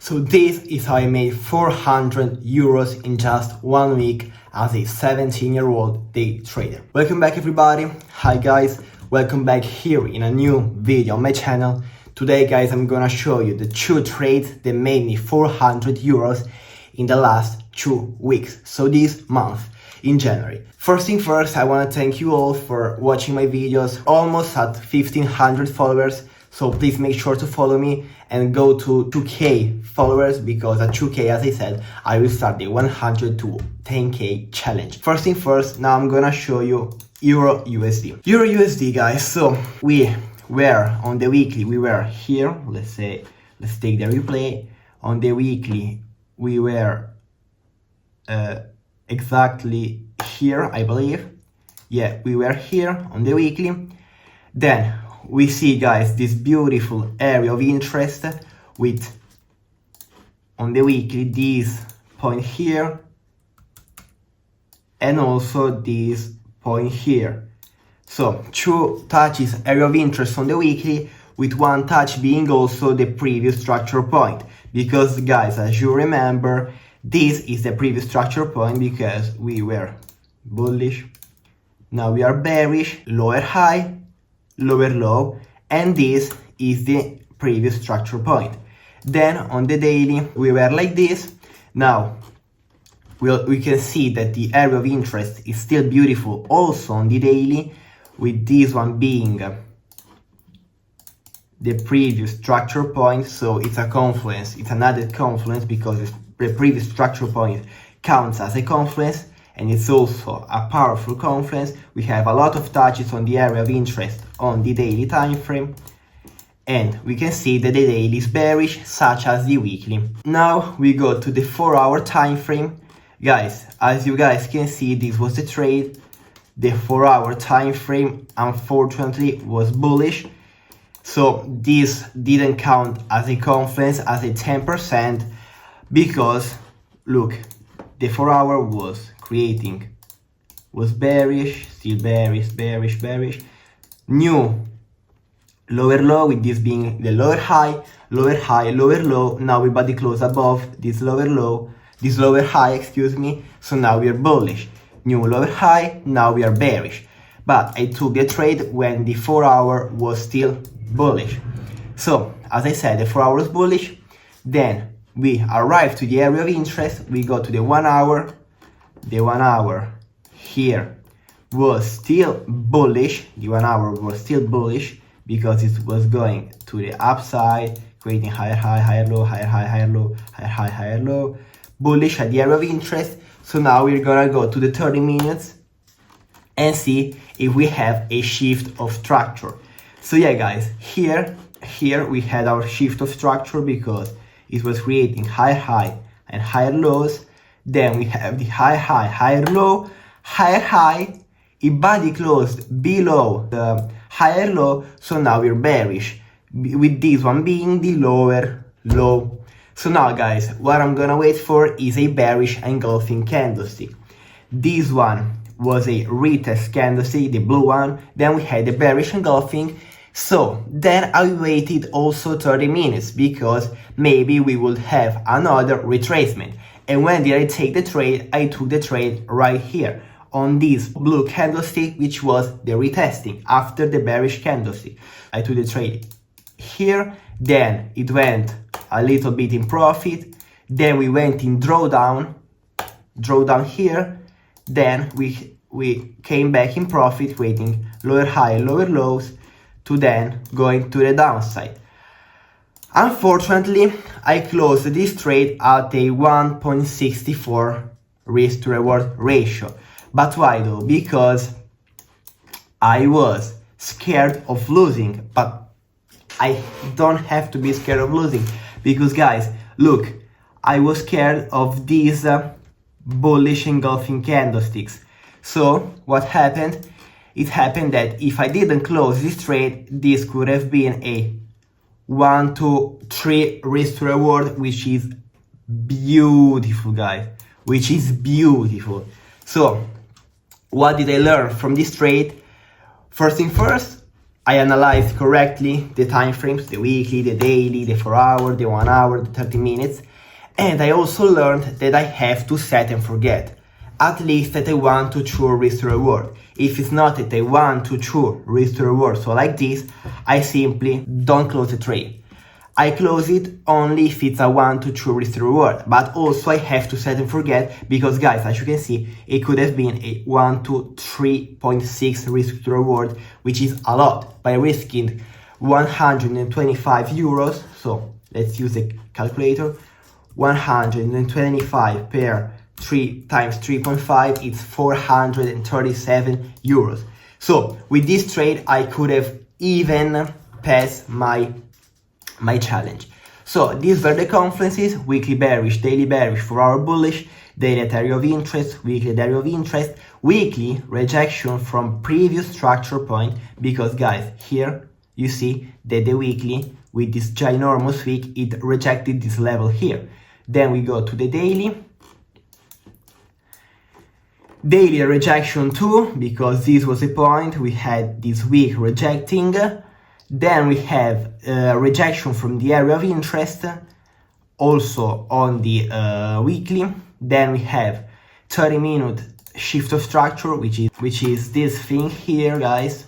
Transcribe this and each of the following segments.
So this is how I made 400 euros in just 1 week as a 17-year-old day trader. Welcome back everybody. Hi guys, welcome back here in a new video on my channel. Today guys, I'm gonna show you the 2 trades that made me 400 euros in the last 2 weeks. So this month in January. First thing first, I wanna thank you all for watching my videos. Almost at 1500 followers. So please make sure to follow me and go to 2k followers, because at 2k, as I said, I will start the 100 to 10k challenge. First thing first, now I'm gonna show you EURUSD. EURUSD guys, so we were on the weekly, we were here, let's take the replay. On the weekly, we were exactly here, I believe. Yeah, we were here on the weekly. Then we see guys this beautiful area of interest with on the weekly this point here and also this point here. So 2 touches area of interest on the weekly, with 1 touch being also the previous structure point, because guys, as you remember, this is the previous structure point because we were bullish, now we are bearish, lower high, lower low, and this is the previous structure point. Then on the daily we were like this. Now we can see that the area of interest is still beautiful also on the daily, with this one being the previous structure point. So it's a confluence, it's an added confluence because the previous structure point counts as a confluence, and it's also a powerful confluence. We have a lot of touches on the area of interest on the daily time frame, and we can see that the daily is bearish, such as the weekly. Now we go to the 4-hour time frame. Guys, as you guys can see, this was the trade. The 4-hour time frame unfortunately was bullish, so this didn't count as a confluence, as a 10%, because look, the 4-hour was bearish, still bearish, new lower low, with this being the lower high, lower low. Now we body close above this lower low, this lower high, excuse me. So now we are bullish, new lower high, now we are bearish. But I took the trade when the 4-hour was still bullish. So as I said, the 4-hour was bullish. Then we arrived to the area of interest, we go to the 1 hour. The 1 hour here was still bullish. The 1 hour was still bullish because it was going to the upside, creating higher high, higher low, higher high, higher low, higher high, higher low, bullish at the area of interest. So now we're gonna go to the 30 minutes and see if we have a shift of structure. So yeah guys, here we had our shift of structure because it was creating higher high and higher lows. Then we have the higher high, higher low, higher high, it body closed below the higher low, so now we're bearish, with this one being the lower low. So now guys, what I'm gonna wait for is a bearish engulfing candlestick. This one was a retest candlestick, the blue one, then we had the bearish engulfing. So then I waited also 30 minutes because maybe we would have another retracement. And when did I take the trade? I took the trade right here on this blue candlestick, which was the retesting after the bearish candlestick. I took the trade here, then it went a little bit in profit, then we went in drawdown here, then we came back in profit, waiting lower high, lower lows, to then going to the downside. Unfortunately, I closed this trade at a 1.64 risk to reward ratio. But why though? Because I was scared of losing, but I don't have to be scared of losing, because guys, look, I was scared of these bullish engulfing candlesticks. So what happened? It happened that if I didn't close this trade, this could have been a 1, 2, 3 risk to reward, which is beautiful guys, which is beautiful. So what did I learn from this trade? First thing first, I analyzed correctly the time frames, the weekly, the daily, the 4 hour, the 1 hour, the 30 minutes. And I also learned that I have to set and forget. At least that I want to true risk to reward. If it's not that I want to true risk to reward, so like this, I simply don't close the trade. I close it only if it's a 1 to true risk to reward, but also I have to set and forget because guys, as you can see, it could have been a 1 to 3.6 risk to reward, which is a lot, by risking 125 euros. So let's use a calculator. 125 per 3 times 3.5, it's 437 euros. So with this trade, I could have even passed my challenge. So these were the confluences: weekly bearish, daily bearish, 4 hour bullish, daily at area of interest, weekly at area of interest, weekly rejection from previous structure point, because guys, here you see that the weekly with this ginormous wick, it rejected this level here. Then we go to the daily rejection too, because this was the point, we had this wick rejecting. Then we have rejection from the area of interest, also on the weekly. Then we have 30-minute shift of structure, which is this thing here, guys.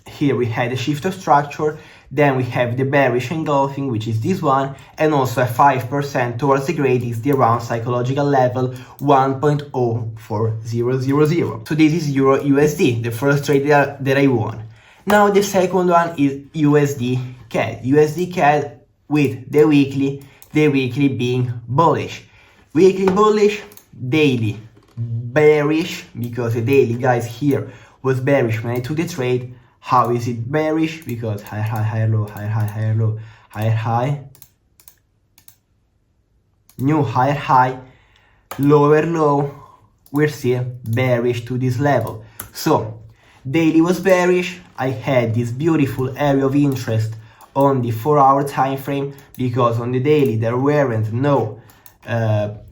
Here we had a shift of structure. Then we have the bearish engulfing, which is this one, and also a 5% towards the grade is the around psychological level 1.04000. So this is Euro USD, the first trade that I won. Now the second one is USDCAD. USDCAD with the weekly being bullish. Weekly bullish, daily bearish, because the daily, guys, here was bearish when I took the trade. How is it bearish? Because higher high, higher low, higher high, higher low, higher high, new higher high, lower low, we're still bearish to this level. So daily was bearish. I had this beautiful area of interest on the 4 hour time frame, because on the daily there weren't no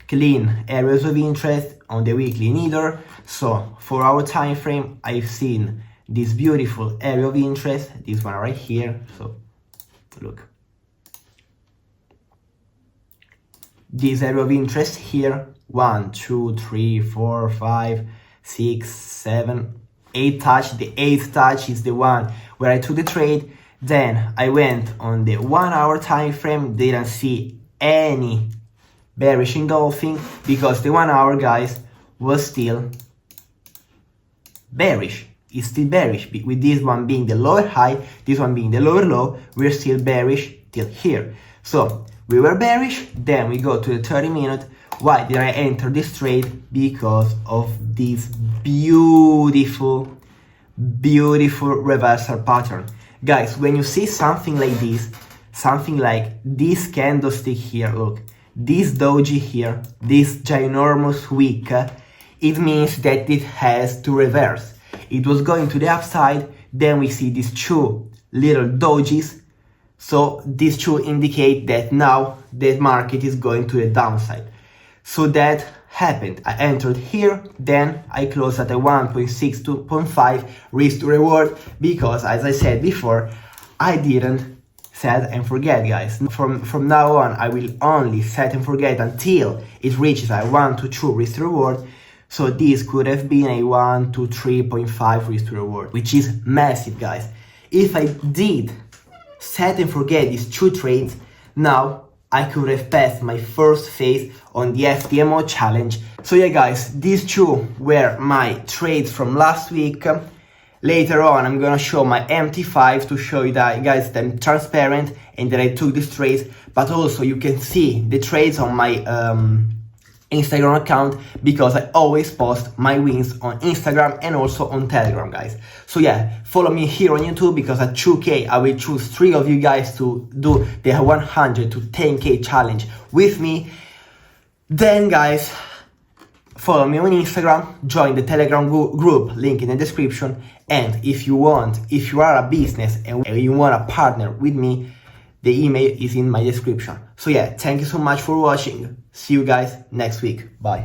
clean areas of interest, on the weekly neither. So 4 hour time frame, I've seen this beautiful area of interest, this one right here. So look, this area of interest here, 1 2 3 4 5 6 7 8 touch. The 8th touch is the one where I took the trade. Then I went on the 1 hour time frame, didn't see any bearish engulfing, because the 1 hour, guys, was still bearish. It's still bearish, with this one being the lower high, this one being the lower low. We're still bearish till here. So we were bearish. Then we go to the 30-minute. Why did I enter this trade? Because of this beautiful reversal pattern. Guys, when you see something like this, something like this candlestick here, look, this doji here, this ginormous wick, it means that it has to reverse. It was going to the upside, then we see these two little dojis. So these two indicate that now the market is going to the downside. So that happened. I entered here, then I closed at a 1.62.5 risk to reward, because as I said before, I didn't set and forget, guys. From now on, I will only set and forget until it reaches a 1 to 2 risk to reward. So this could have been a 1 to 3.5 risk to reward, which is massive, guys. If I did set and forget these two trades, now I could have passed my first phase on the FTMO challenge. So yeah, guys, these two were my trades from last week. Later on, I'm gonna show my MT5 to show you that, guys, that I'm transparent and that I took these trades. But also you can see the trades on my Instagram account, because I always post my wins on Instagram and also on Telegram, guys. So yeah, follow me here on YouTube, because at 2K I will choose 3 of you guys to do the 100 to 10K challenge with me. Then, guys, follow me on Instagram, join the Telegram group, link in the description. And if you are a business and you want to partner with me, the email is in my description. So yeah, thank you so much for watching. See you guys next week. Bye.